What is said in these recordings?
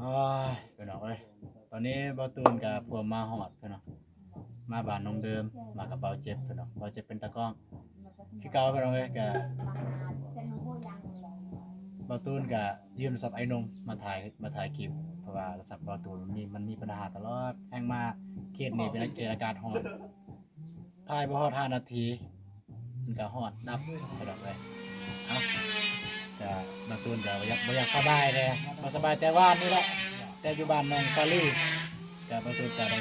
โอ้ยพี่น้องเอ้ยตอนนี้บ่ตูนกับพวกมาฮอดพี่น้องมาบ้านน้องเดิมมากับเบาเจ็บพี่น้องเบาเจ็บเป็นตากล้องคือเก่าพี่น้องเอ้ยก็เบาตูนก็ยืมโทรศัพท์ไอ้นงมาถ่ายคลิปเพราะว่าโทรศัพท์เบาตูนมันมีปัญหาตลอดแฮงมาเขตนี้เป็นเขตอากาศร้อนถ่ายบ่ฮอด5นาทีมันก็ฮอดดับพี่น้องเอ้ยเอ้าก็เบาตูนก็บ่อยากสบายเลยบ่สบายแต่ว่านี่แหละ แต่อยู่บ้านน้องซาลี่จะประตูจะได้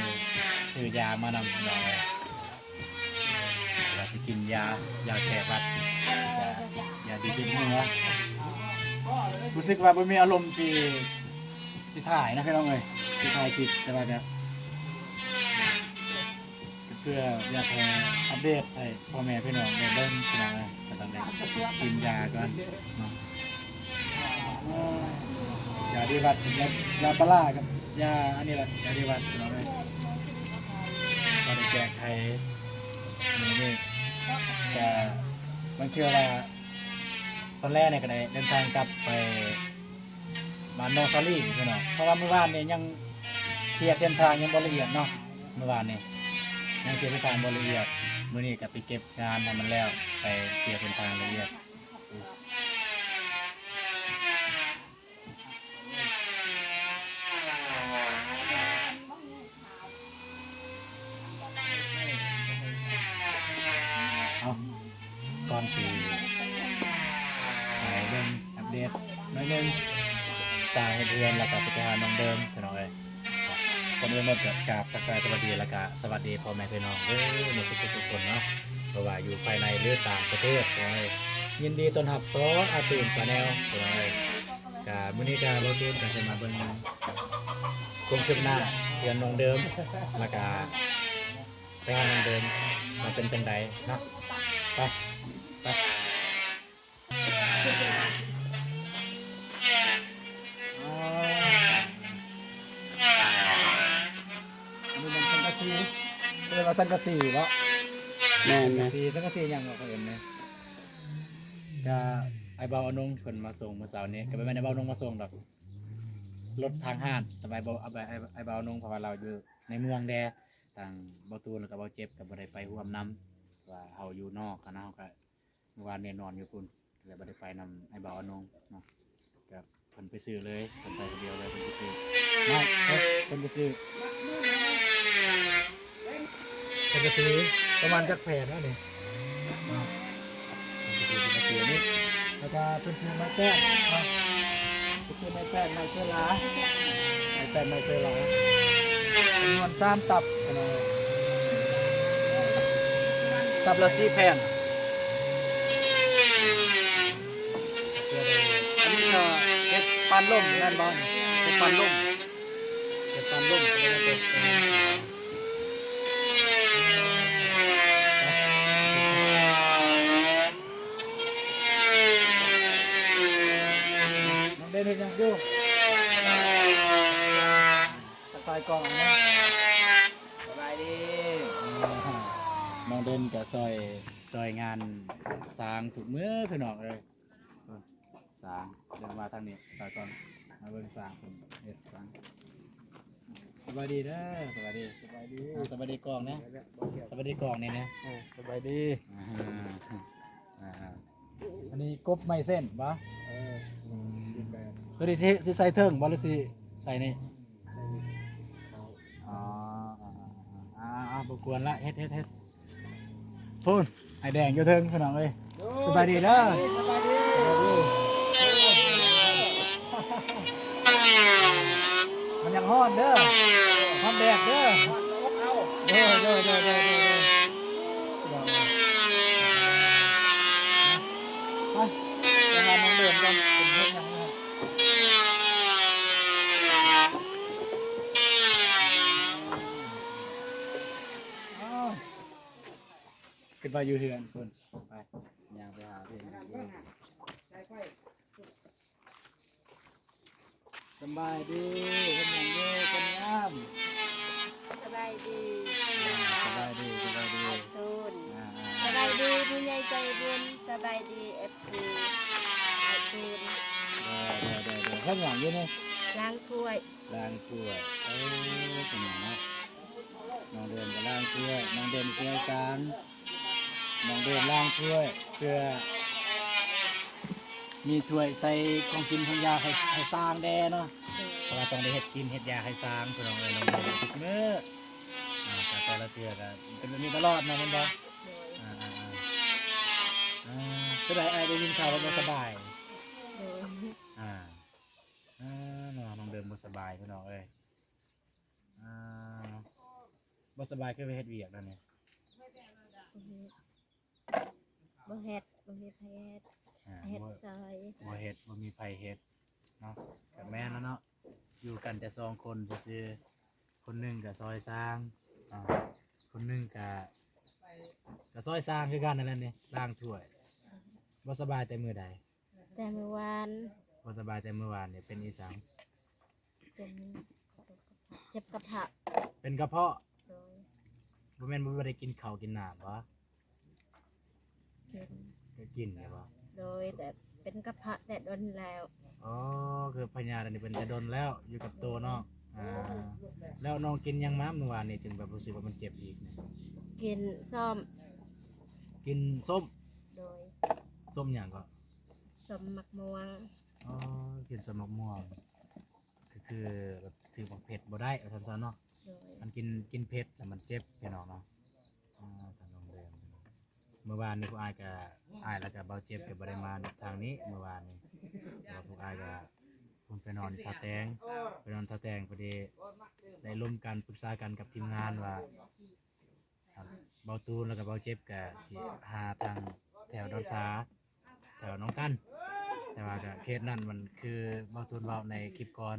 ซื้อยามานำเราเราสิกินยาแก้หวัดยาดีขึ้นหัวรู้สึกว่าบ่มีอารมณ์สิถ่ายนะพี่น้องเอ้ยสิถ่ายคลิปแต่ว่าเนี่ยเพื่ออยากให้อัปเดตให้พ่อแม่พี่น้องได้เบิ่งพี่น้องเอ้ยก็ต้องได้กินยาก่อนเนาะยาดีวัดยาปลากับยาอันนี้แหละยาดีวัดเราได้เราได้แจกให้นี่แต่มันเชื่อว่าตอนแรกเนี่ยก็ได้เดินทางกลับไปบ้านนองซาลี่พี่น้องเพราะว่าเมื่อวานเนี่ยยังเคลียร์เส้นทางยังบ่ละเอียดเนาะเมื่อวานเนี่ยยังเคลียร์เส้นทางบ่ละเอียดมื้อนี้ก็ไปเก็บงานให้มันแล้วไปเคลียร์เส้นทางละเอียดก่อนสิไปเรื่องอัปเดตน้อยนึงสร้างให้เพื่อนแล้วก็สิไปหาน้องเดิมพี่น้องเอ้ยคนอื่นหมดกับกราบทักทายสวัสดีแล้วก็สวัสดีพ่อแม่พี่น้องหมดทุกคนเนาะเพราะว่าอยู่ภายในหรือต่างประเทศพี่น้องเอ้ยยินดีต้อนรับซ้ออาตูนชาแนลพี่น้องเอ้ยก็มื้อนี้ก็บ่ตูนก็จะมาเบิ่งความคืบหน้าเพื่อนน้องเดิมแล้วก็ไปหาน้องเดิมมันเป็นจังไดเนาะไปอันนี้มันสังกะสีเรียกว่าสังกะสีวะแม่นนะสังกะสียังบ่เคยเห็นเลยก็ไอ้เบาอนงเพิ่นมาส่งเมื่อเช้านี้ก็ไม่แม่นไอ้เบาอนงมาส่งดอกรถทางห้านแต่ไอ้เบาอนงเพราะว่าเราอยู่ในเมืองแดต่างเบาตูนแล้วก็เบาเจ็บก็บ่ได้ไปร่วมนำว่าเฮาอยู่นอกคณะเฮาก็เมื่อวานเนี่ยนอนอยู่พุ่นเลยบ่ได้ไปนำไอ้บ่าวนงเนาะกับเพิ่นไปซื้อเลยเพิ่นไปคนเดียวเลยเพิ่นไปซื้อไม่เพิ่นไปซื้อประมาณจักแผ่นนั่นเองเพิ่นไปซื้อนี่แล้วก็เพิ่นซื้อไม้แป้งเนาะเพิ่นซื้อไม้แป้งไม้เชื้อราจำนวน3ตับเนาะตับละ4แผ่นอันนี้ก็เห็ดปันล่มนั่นบอลเห็ดปันล่มก็ได้เป็นน้องเด่นเห็นยังอยู่สบายกล่องนะสบายดีน้องเด่นกับซอยงานสร้างถูกมือพี่น้องเลยสร้างเดินมาทางนี้ตอนก่อนมาเบิ่งสร้างผมเฮ็ดสร้างสบายดีเด้อสบายดีกองนะสบายดีกองนี่นะสบายดีอันนี้กบไม่เส้นบ่ตัวนี้สิใส่เทิงบ่หรือสิใส่นี่อ๋อบ่กวนละเฮ็ดพูนไอแดงอยู่เทิงพี่น้องเอ้ยสบายดีเด้อมันยังฮ้อนเด้อฮ้อนแดดเด้อเด้อไปจะมาน้องเดินกันเป็นเพื่อนยังนะครับขึ้นไปอยู่เฮือนคุณไปย่างไปหาเพื่อนสบายดีคนยังเยอะคนงามสบายดีตูนสบายดีผู้ใหญ่ใจบุญสบายดีเอฟซีไอตูนเดี๋ยวข้างหลังอยู่นี่ ล้างถ้วย ล้างถ้วยเป็นอย่างนะน้องเดินก็ล้างถ้วยน้องเดินเสื้อจานน้องเดินล้างถ้วยเพื่อมีถ้วยใส่ของกินของยาให้สร้างแดเนาะเพราะว่าต้องได้เฮ็ดกินเฮ็ดยาให้สร้างพี่น้องเอ้ยน้องเดินทุกมื้อแต่ละเทื่อก็เป็นแบบนี้ตลอดเนาะแม่นบ่ โดย ก็ได้ได้ยินข่าวว่าบ่สบาย โดย อ่าน้องเดินบ่สบายพี่น้องเอ้ยบ่สบายคือไปเฮ็ดเวียกนั่นนี่ บ่เฮ็ดบ่เฮ็ดให้เฮ็ดซอย บ่เฮ็ดบ่มีไผเฮ็ดเนาะก็แม่นแล้วเนาะอยู่กันแต่สองคนซื่อๆคนหนึงก็ซอยสร้างคนหนึงก็ซอยสร้างคือกันนั่นแหละนี่ล้างถ้วยบ่สบายแต่มื้อใด แต่เมื่อวาน บ่สบายแต่มื้อวานนี่เป็นอีสัง เป็นเจ็บกระเพาะ เป็นกระเพาะ โดย บ่แม่นบ่ได้กินข้าวกินน้ำบ่ กิน ก็กินใช่บ่ โดยแต่เป็นกระเพาะแต่โดนแล้ว อ๋อคือพญาอันนี้เป็นแต่ดนแล้วอยู่กับตัวเนาะแล้วน้องกินยังม้าเมื่อวานนี่จึงแบบรู้สึกว่ามันเจ็บอีกเนี่ย กินส้ม กินส้ม โดย ส้มอย่างก็ ส้มมักม่วง อ๋อกินส้มมะม่วงคือแบบถือว่าเผ็ดบ่ได้เอาสั้นๆเนาะ โดย มันกินเผ็ดแล้วมันเจ็บพี่น้องเนาะทางโรงเรียนเมื่อวานนี่ผู้อายก็อายแล้วก็เบาเจ็บก็บ่ได้มาทางนี้เมื่อวานนี่เพราะว่าผู้อายก็ผมไปนอนท่าแตงพอดีได้ร่วมกันปรึกษากันกับทีมงานว่าเบาตูนแล้วก็เบาเจ็บก็สิหาทางแถวดอนซาแถวน้องกันแต่ว่าก็เคสนั้นมันคือเบาตูนเว้าในคลิปก่อน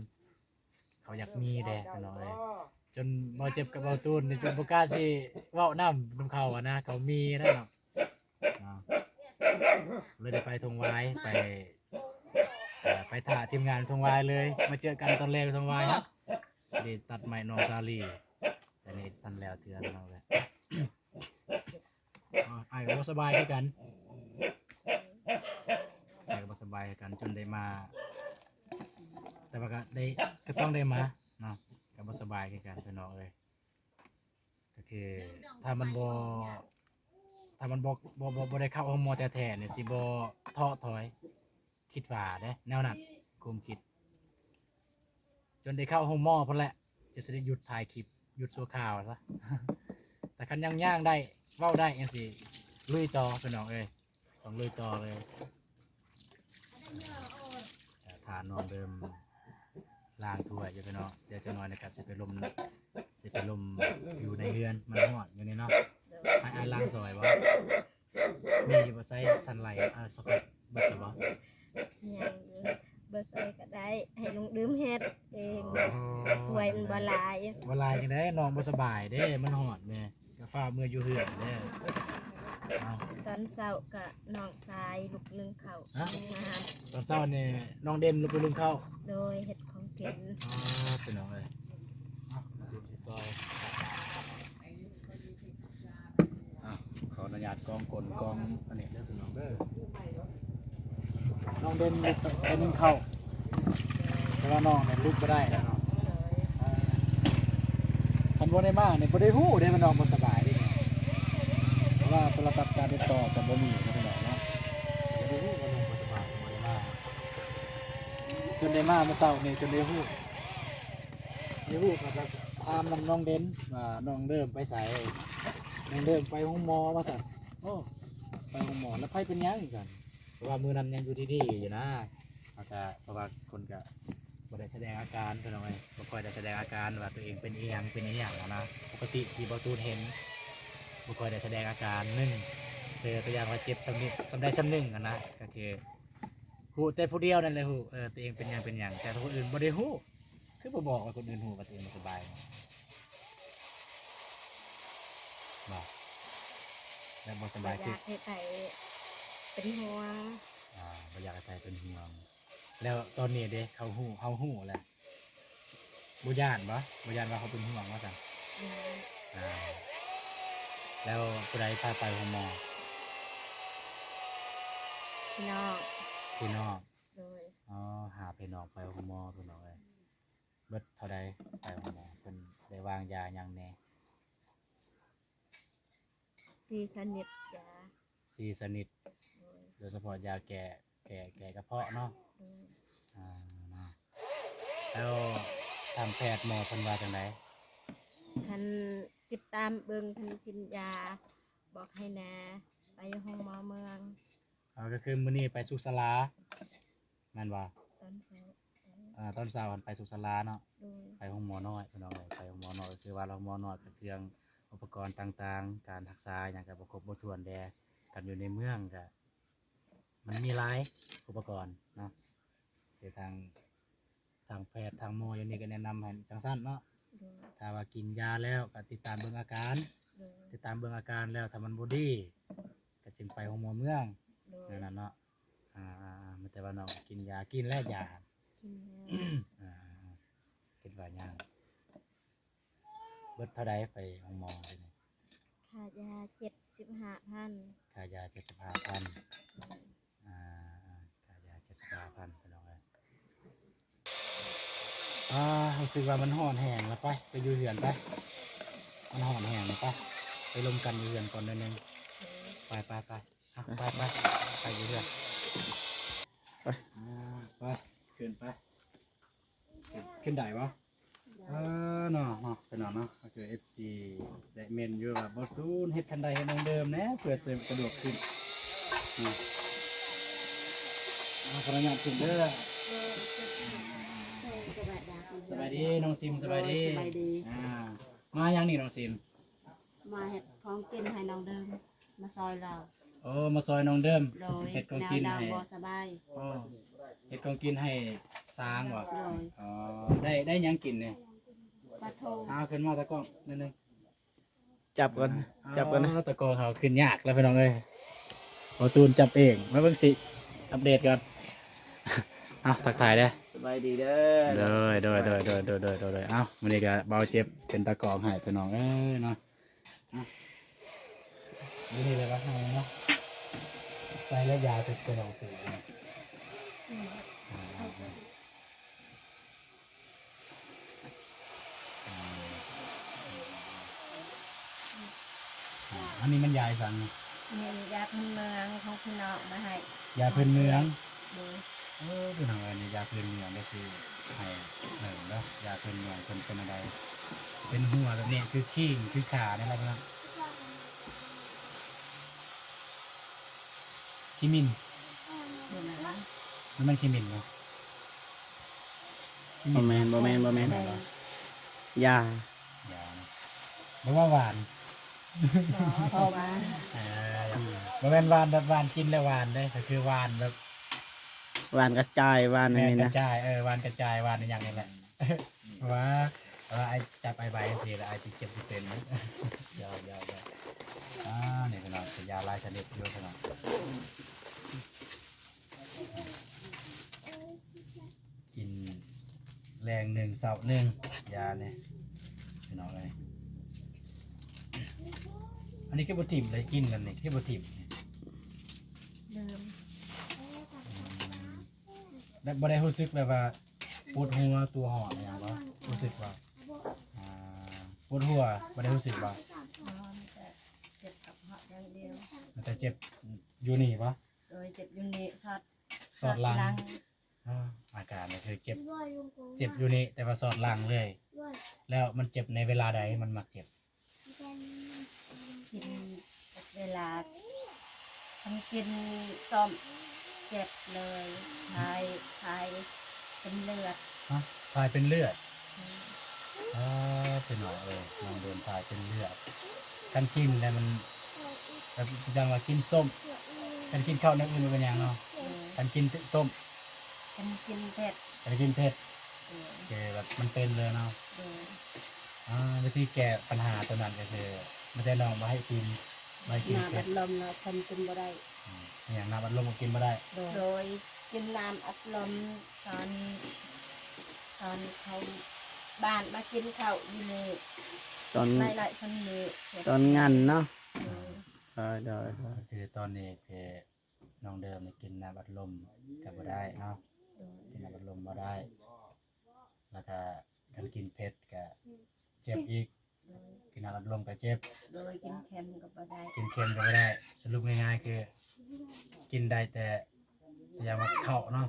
เขาอยากมีแดพี่น้องเอ้ยจนเบาเจ็บกับเบาตูนนี่จนบ่กล้าสิเว้านำเขาอะนะเขามีนะเนาะเลยได้ไปทงไว้ไปถ่ายทีมงานทงไว้เลยมาเจอกันตอนแรกทงไว้ครับได้ตัดไม้น้องซาลีแต่นี่ทันแล้วเทือนน้องเลยไอ้ก็บ่สบายคือกันไอ้ก็บ่สบายคือกันจนได้มาแต่ว่าก็ต้องได้มาเนาะก็บ่สบายคือกันพี่น้องเลยก็คือถ้ามันบ่ได้เข้าห้องหมอแท้ๆเนี่ยสิบ่ท้อถอยคิดว่าเด้แนวนั้นคุมคิดจนได้เข้าห้องหมอพุ่นแหละจะสิได้หยุดถ่ายคลิปหยุดชั่วข่าวซะ แต่คันย่างได้เว้าได้จังซี่ลุยต่อพี่น้องเอ้ยต้องลุยต่อเลยทานน้องเดิมล้างถ้วยอยู่พี่น้องเดี๋ยวจะน้อยในกัสิไปลมอยู่ในเรือนมันฮอดอยู่นี่เนาะ ไอ้ล้างซอยบ่มีอยู่บ่ใส่สันไหลสกปรกเบิดแล้วบ่ ยังบ่ใส่ก็ได้ให้ลุงดื่มเฮ็ดเองถ้วยมันบ่หลาย บ่ลายจังได๋น้องบ่สบายเด้มันฮอดแม่ก็ฟ้ามืออยู่เฮือนเด้เอา ตอนเช้าก็น้องชายลูกนึงเข้ามา ตอนเช้านี่น้องเด่นลุกไปลุมเข้า โดยเฮ็ดของกิน เป็นน้องเอ้ยดูที่ซอยขออนุญาตกองกลกองอันนี้เด้อพี่น้องเด้อน้องเด่นลุกไปลุมเข้าแต่ว่าน้องเนี่ยลุกบ่ได้แล้วเนาะ โดย คันบ่ได้มาเนี่ยบ่ได้ฮู้ได้มันน้องบ่สบายเด้เพราะว่าโทรศัพท์การติดต่อกับบ่มีนะพี่น้องเนาะบ่ได้ฮู้ว่าน้องบ่สบายบ่ได้มาจนได้มาเมื่อเช้านี่จนได้ฮู้ครับถามน้องเด่นว่าน้องเริ่มไปไสน้องเริ่มไปห้องหมอว่าซั่นโอ้ไปห้องหมอแล้วไผเป็นหยังซั่นเพราะว่ามื้อนั้นยังอยู่ดีๆอยู่นะเพราะว่าคนก็บ่ได้แสดงอาการพี่น้องเอ้ยบ่ค่อยได้แสดงอาการว่าตัวเองเป็นอีหยังนะปกติที่บ่ตูนเห็นบ่ค่อยได้แสดงอาการตัวอย่างว่าเจ็บสำได้สำนึงนะก็คือฮู้แต่ผู้เดียวนั่นแหละฮู้ตัวเองเป็นหยังแต่คนอื่นบ่ได้ฮู้คือบ่บอกว่าคนอื่นฮู้ว่าตัวเองบ่สบายบ่แล้วบ่สบาย อ คื ยา อก ให้ไปเป็นห่วง บ่อยากให้ใครเป็นห่วงแล้วตอนนี้เด้เขาฮู้แหละบ่ย่านว่าเขาเป็นห่วงว่าซั่นแล้วผู้ใดพาไปห้องหมอ พี่น้อง พี่น้อง โดย หาพี่น้องไปห้องหมอพี่น้องเอ้ย เบิดเท่าใดไปห้องหมอเพิ่นได้วางยาหยังแหน่ ซีสนิทยา ซีสนิท โดย โดยเฉพาะยาแก้กระเพาะเนาะ โดย เนาะแล้วทางแพทย์หมอเพิ่นว่าจังได คันติดตามเบิ่งคันกินยาบอกให้นาไปห้องหมอเมือง ก็คือมื้อนี้ไปสุขศาลาแม่นบ่ ตอนเช้า ตอนเช้าเพิ่นไปสุขศาลาเนาะ โดย ไปห้องหมอน้อยพี่น้องเอ้ยไปห้องหมอน้อยก็คือว่าเราหมอน้อยก็เครื่องอุปกรณ์ต่างๆ การรักษาหยังก็บ่ครบบ่ถ้วนแดกันอยู่ในเมืองก็มันมีหลายอุปกรณ์เนาะคือทางแพทย์ทางหมออย่างนี้ก็แนะนำให้จังซั่นเนาะ โดย ถ้าว่ากินยาแล้วก็ติดตามเบิ่งอาการ โดย ติดตามเบิ่งอาการแล้วถ้ามันบ่ดีก็จึงไปห้องหมอเมือง โดย นั่นน่ะเนาะมันแต่ว่าน้องกินยากินแล้วยา กินแล้ว อ่าคิดว่ายังเบิดเท่าใดไปห้องหมอเดี๋ยวนี้ ค่ายา75,000 ค่ายา75,000ค่ายา75,000ไปน้องเอ้ยรู้สึกว่ามันร้อนแห้งแล้วไปอยู่เรือนไปมันร้อนแห้งแล้วไปลมกันอยู่เรือนก่อนหนิดนึงไปไปอยู่เรือนไปขึ้นไปขึ้นได้ปะเนาะไปเนาะก็คือ FC ได้เมนอยู่ว่าบอสตูนเฮ็ดทันใดเฮ็ดดังเดิมนะเพื่อสะดวกขึ้นขออนุญาตขึ้นเด้อสบายดีน้องซิมสบายดี สบายดี มายังนี่น้องซิม มาเห็ดของกินให้น้องเดิมมาซอยเรา โอ้มาซอยน้องเดิม โดย เฮ็ดของ แนว กิน เรา ให้ บ่สบาย อ๋อเฮ็ดของกินให้สร้างบ่ โดย อ๋อได้หยังกินเนี่ย ปลาทู ขึ้นมาตะกล้องนิดนึง จับก่อนจับก่อนนะ ตะกล้องเขาขึ้นยากแล้วพี่น้องเอ้ยพอตูนจับเองมาเบิ่งสิอัปเดตก่อนทักทายเด้อ สบายดีเด้อ โดยมื้อนี้ก็เบาเจ็บเป็นตะกล้องให้พี่น้องเอ้ยเนาะนี่เลยว่าเนาะใส่แล้วยาเป็นออกสีอันนี้มันยาสัง นี่ยาพื้นเมืองของพี่น้องมาให้ ยาพื้นเมือง โดย พี่น้องอันนี้ยาพื้นเมืองก็คือให้หนึ่งเนาะยาพื้นเมืองเป็นอะไรเป็นหัวแบบนี้คือขี้คือขาเนี่ยอะไรนะคิมิน เดี๋ยวนะ มันคิมินเนาะ บ่แมนยาย าเพราะว่าหวาน พอมา บ่แม่นหวานแบบหวานกินแล้วหวานได้ก็คือหวานแบบ หวานกระจายหวานอัน แม่น นี้ กระ นะ จายหวานกระจายหวานอย่างนี้แหละว่าไอ้จับไอ้ใบสิแล้วไอ้สิเจ็บสิเป็นยาวนี่พี่น้องเป็นยาหลายชนิดอยู่พี่น้องกินแรงหนึ่งเสาร์หนึ่งยาเนี่ยพี่น้องเลยอันนี้แค่บทิมเลยกินกันนี่แค่บทิม เดิม ได้บ่ได้รู้สึกแบบว่าปวดหัวตัวหอนอย่างบ่รู้สึกว่าปวดหัวบ่ได้รู้สึกว่า นอนแต่เจ็บกับเหาะอย่างเดียว มันแต่เจ็บอยู่นี่ปะ โดยเจ็บอยู่นี่สอดหลังอาการเนี่ยคือเจ็บอยู่นี่แต่ว่าสอดหลังเลย แล้วมันเจ็บในเวลาใดมันมักเจ็บ กินเวลาทำกินซ่อมเจ็บเลยทายเป็นเลือด ทายเป็นเลือดเป็นหนอลองโดนทายเป็นเลือดกันกินแล้วมันแบบจังว่ากินส้มกันกินข้าวเนื้ออื่นมันเป็นยังเนาะกันกินส้ม เป็นกินเผ็ด กันกินเผ็ด โดย เกแบบมันเป็นเลยเนาะ โดย วิธีแก้ปัญหาตัวนั้นก็คือมันจะลองมาให้กินไม่กิน น้ำ เผ็ อั ด ดลมเราคนกินบ่ได้ อย่างน้ำอัดลมก็กินไม่ได้ โดยกินน้ำอัดลมตอนเขาบ้านมากินข้าวอยู่นี่ ตอน ไม่ไรคนนี้เผ็ด ตอนงานเนาะ โดย เดี๋ยว ก็คือตอนนี้คือน้องเดิมกินน้ำอัดลมก็บ่ได้เนาะ โดย กินน้ำอัดลมบ่ได้แล้วก็ คันกินเผ็ดก็เจ็บอีกกินน้ำอัดลมก็เจ็บ โดยกินเค็มก็บ่ได้ กินเค็มก็ไม่ได้สรุปง่ายๆคือกินได้แต่อย่ามาเข้าเนาะ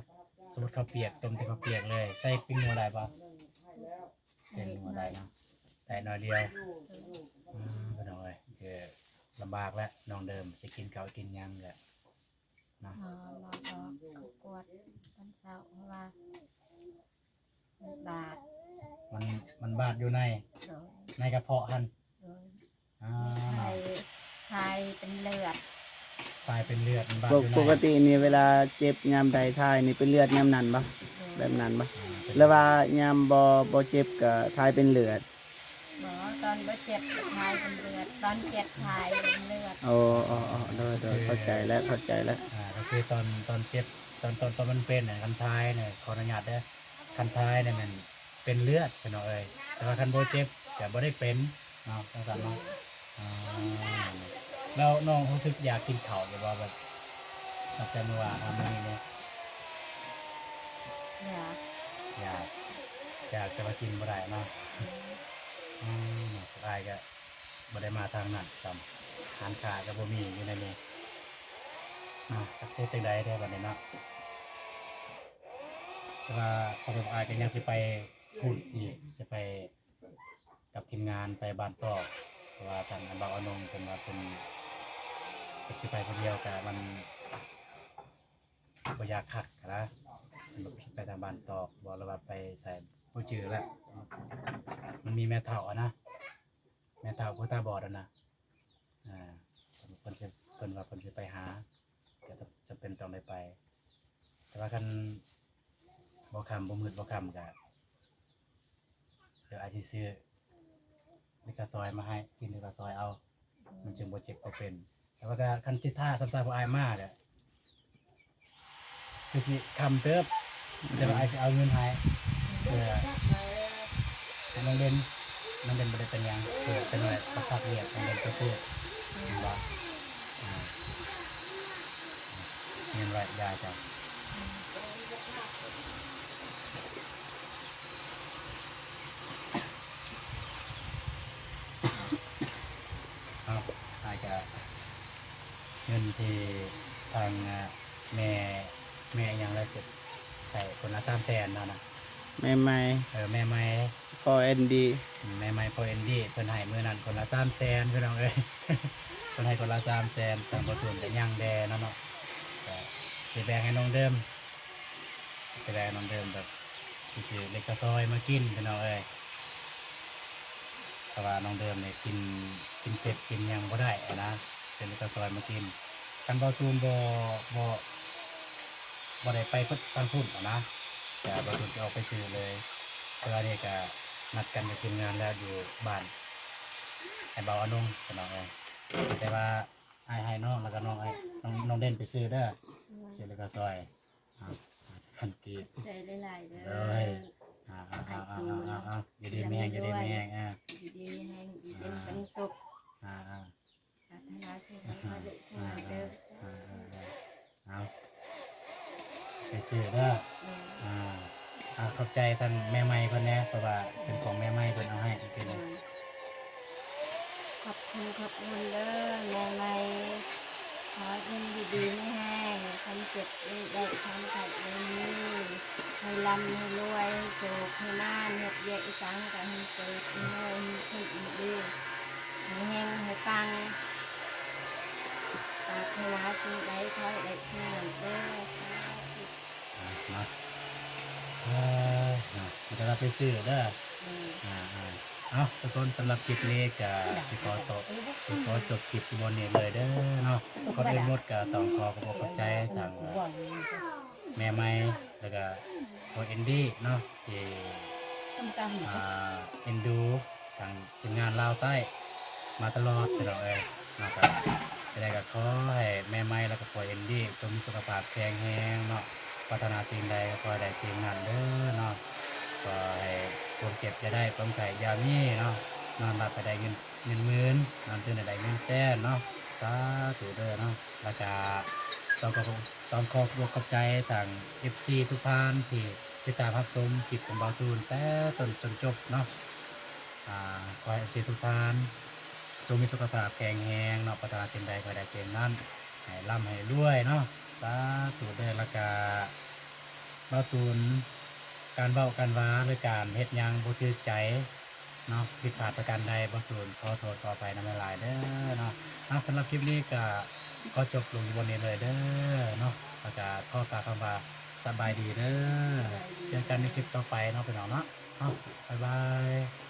สมมติข้าวเปียกต้มแต่ข้าวเปียกเลยใส่ปิ้งนัวได้ปะเป็นนัวได้เนาะแต่น้อยเดียวก็น้อยคือลำบากแล้วน้องเดิมจะกินข้าวกินหยังแหละเนาะ หมอบอกเขากวดตอนเช้าเพราะว่ามันบาด มันบาดอยู่ใน โดย ในกระเพาะหัน โดย อ่า ไทยเป็นเลือด ตายเป็นเลือดมันบาด ป อก ยู่ใน ปกตินี่เวลาเจ็บยามใดทายนี่เป็นเลือดยามนั้นบ่ โด แบ ย บนั้นบ่ เป็น แล้วว่ายามบ่เจ็บก็ทายเป็นเลือด หมอตอนบ่เจ็บไทยเป็นเลือดตอนเจ็บไทยเป็นเลือด โอ้โดยเข้าใจแล้วเข้าใจแล้ว ก็คือตอนเจ็บตอนมันเป็นเนี่ยคันท้ายเนี่ยขออนุญาตเด้อคันท้ายเนี่ยมันเป็นเลือดเป็นเอาเลยแต่ว่าคันโบเจ็บแต่บ่ได้เป็นเนาะจังซั่นเนาะอ่าแล้วน้องรู้สึกอยากกินข้าวหรือว่าแบบตั้งแต่เมื่อวานมื้อนี้เนี่ย อยาก อยากจะมากินบ่ได้เนาะสุดท้ายก็บ่ได้มาทางนั้นจำทานขาก็บ่มีอยู่ในนี้จักเฮ็ดจังใดได้บัดนี้เนาะแต่ว่าพอผมอายก็ยังสิไปพูดอีกสิไปกับทีมงานไปบ้านตอกเพราะว่าทางอันเบาอนงเพิ่นว่าเพิ่นสิไปคนเดียวก็มันบ่อยากคักนะเพิ่นบอกสิไปทางบ้านตอกบอกแล้วว่าไปใส่ผู้จือแล้วมันมีแม่เฒ่าอะนะแม่เฒ่าผู้ตาบอดอะนะเพิ่นว่าเพิ่นสิไปหาก็จะเป็นต้องได้ไป แต่ว่าคันบ่คำบ่มืดบ่คำก็เดี๋ยวอาจสิซื้อลิกาซอยมาให้กินลิกาซอยเอามันจึงบ่เจ็บบ่เป็นแต่ว่าก็คันสิท่าซ้ำๆบ่อายมากอ่ะคือสิคำเติบแต่ว่าอายสิเอาเงินให้เพื่อให้น้องเด่นบ่ได้เป็นหยังเพื่อเป็นหน่อยประคับเรียกน้องเด่นก็คือว่าเงินไว้ยาจ้ะอาจจะเงินที่ทางแม่ยังเลยจะใส่คนละ300,000แล้วนะ ใหม่ แม่ไม่ ๆพอ ND แม่ไม่พอเอ็นดี้เพิ่นให้มื้อนั้นคนละ300,000พี่น้องเอ้ย เพิ่นให้คนละ300,000ทางบ่ทุนแต่ย่างแดเนาะก็สิแบ่งให้น้องเดิมสิแบ่งให้น้องเดิมแบบสิซื้อเล็กกระซอยมากินพี่น้องเอ้ยเพราะว่าน้องเดิมเนี่ยกินเป็ดกินหยังบ่ได้อะนะเป็นเล็กกระซอยมากินคันบ่ตูนบ่ได้ไปพุทธทางพุ่นอะนะแต่บ่ตูนจะออกไปซื้อเลยเพื่อนี่ก็นัดกันกับทีมงานแล้วอยู่บ้านไอ้เบาอนงพี่น้องเอ้ยแต่ว่าอ้ายให้น้องแล้วก็น้องไอ้น้องเด่นไปซื้อเด้อซื้อเล็กกระซอยคันกีบ ใจหลายๆเด้ เล อย อย่าดีแมงอย่าดีแมงอยู่ดีแห้งอยู่ดีเป็นสุขปรารถนาสิ่งใดขอได้สิ่งนั้นเด้อ เอาไปซื้อเด้อขอบใจทางแม่ไม้เพิ่นแน่เพราะว่าเป็นของแม่ไม้เพิ่นเอาให้เป็น ขอบคุณเด้อแม่ไม่ขอให้อยู่ดีไม่แห้งคันเจ็บได้คันไข้เลยนี้ให้ร่ำให้รวยให้โศกให้นานเฮ็ดเยอะอีสังกันให้เกิดให้รวยให้ขึ้นอีกดีให้แห้งให้ปังปรารถนาสิ่งใดขอให้ได้สิ่งนั้นเด้อ มาเดี๋ยวเราไปซื้อเด้อเอาทุกคนสำหรับคลิปนี้ก็สิขอจบคลิปบนนี้เลยเด้อเนาะก่อนอื่นหมดก็ต้องขอบใจทางแม่ไม้แล้วก็โอเอ็นดี้เนาะที่เอ็นดูทางทีมงานลาวใต้มาตลอดตลอดเลยนะครับจะได้ก็ขอให้แม่ไม้แล้วก็โอเอ็นดี้จงมีสุขภาพแข็งแรงเนาะพัฒนาสิ่งใดก็ขอได้สิ่งนั้นเด้อเนาะก็ให้ความเจ็บจะได้ความไข่ยามีเนาะนอนหลับไปได้เงินหมื่นนอนตื่นได้เงินแสนเนาะสาธุเด้อเนาะแล้วก็ต้องขอบใจทาง FC ทุกท่านที่ ติดตามรับชมคลิปของเบาตูนแต่ต้นจนจบเนาะขอให้เสียทุกท่านจงมีสุขภาพแข็งแรงเนาะประทานสิ่งใดขอให้ได้สิ่งนั้นให้ร่ำให้รวยเนาะสาธุเด้อละกาเบาตูนการเว้าการว้าหรือการเฮ็ดหยังบ่ถือใจเนาะผิดพลาดประการใดเบาตูนขอโทษขออภัยนำหลายๆเด้อเนาะสำหรับคลิปนี้ก็จบลงอยู่บนนี้เลยเด้อเนาะแล้วก็ขอกล่าวคำว่าสบายดีเด้อเจอกันในคลิปต่อไปเนาะพี่น้องเนาะบ๊ายบาย